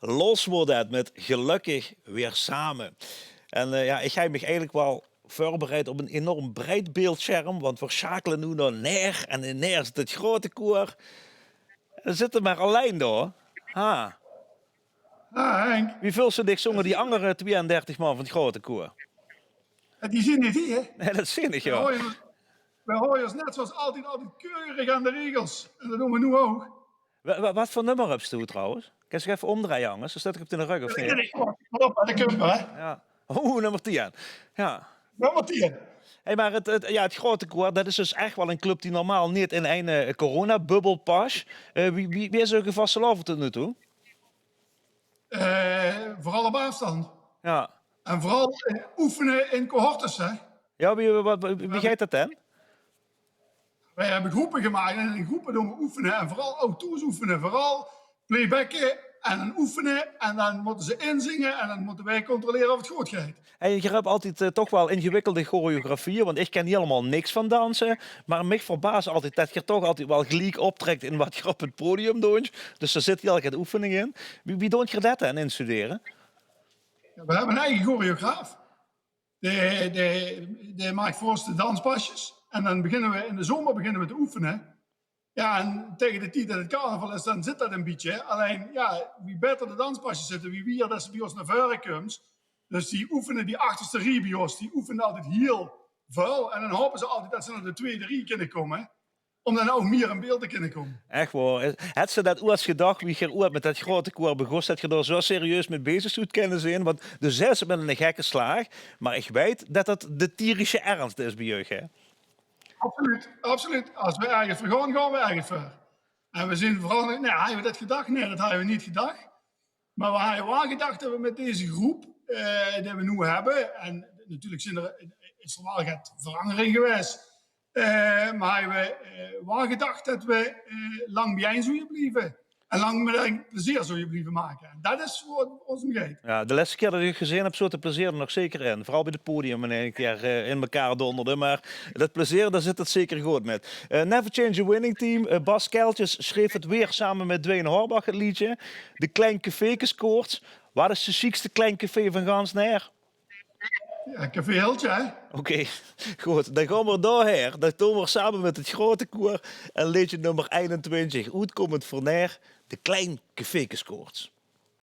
Los wordt het met Gelukkig weer samen. En ja, ik heb me eigenlijk wel voorbereid op een enorm breed beeldscherm, want we schakelen nu naar neer en in neer zit het grote koor. Er zitten maar alleen door. Ha. Ah, Henk, Wie veel ze dicht zongen die andere 32 man van het grote koor? die zin niet hier. Nee, dat zie ik, We ja. horen, we horen ons net zoals altijd keurig aan de regels. En dat doen we nu ook. Wat voor nummer heb je toe trouwens? Kan je even omdraaien, jongens? Dan staat ik op de rug of Dat niet? ken ik gewoon. Op aan de kumpen, hè. Ja. Oeh, nummer 10. Ja. Nummer 10. Hey, maar het grote koor, dat is dus echt wel een club die normaal niet in een coronabubbel past. Wie is er gevasteloven tot nu toe? Vooral op afstand. Ja. En vooral oefenen in cohortes, hè. Ja, wie gaat dat dan? Wij hebben groepen gemaakt en in groepen doen we oefenen. En vooral auto's oefenen. Vooral playbacken en dan oefenen. En dan moeten ze inzingen en dan moeten wij controleren of het goed gaat. Hey, je hebt altijd toch wel ingewikkelde choreografieën, want ik ken helemaal niks van dansen. Maar mij verbaast altijd dat je toch altijd wel gelijk optrekt in wat je op het podium doet. Dus er zit heel erg oefening in. Wie doet je dat dan instuderen? Ja, we hebben een eigen choreograaf. Die maakt voor ons de danspasjes. En dan beginnen we in de zomer te oefenen. Ja, en tegen de tijd dat het carnaval is, dan zit dat een beetje. Alleen, ja, wie beter de danspasjes zitten, wie weer dat ze bij ons naar voren komt. Dus die oefenen, die achterste ribio's, die oefenen altijd heel vuil. En dan hopen ze altijd dat ze naar de tweede rie kunnen komen. Om dan ook meer in beeld te kunnen komen. Echt waar. Had ze dat ooit gedacht, wie je ooit met dat grote koor begon, dat je er zo serieus mee bezig zou kunnen zijn? Want de zes met een gekke slag, maar ik weet dat dat de tierische ernst is bij jullie, hè? Absoluut, absoluut. Als we ergens voor gaan, gaan we ergens voor. En we zien vooral, nee, hebben we dat gedacht? Nee, dat hebben we niet gedacht. Maar we hebben wel gedacht dat we met deze groep die we nu hebben, en natuurlijk is er wel wat verandering geweest, maar hebben we wel gedacht dat we lang bijeen zouden blijven. En lang met een plezier zouden blijven maken. En dat is voor ons omgeet. Ja, de laatste keer dat ik gezien heb, zat het plezier er nog zeker in. Vooral bij het podium wanneer ik keer in elkaar donderde. Maar dat plezier, daar zit het zeker goed met. Never Change a Winning Team. Bas Keltjes schreef het weer samen met Dwayne Horbach het liedje. De Klein Café gescoord. Wat is de chicste Klein Café van Gans Neer? Ja, café Hiltje, hè? Oké, goed. Dan gaan we doorheen. Dan doen we samen met het grote koor en liedje nummer 21. Uitkomend voor Neer. De Klein Café gescoord.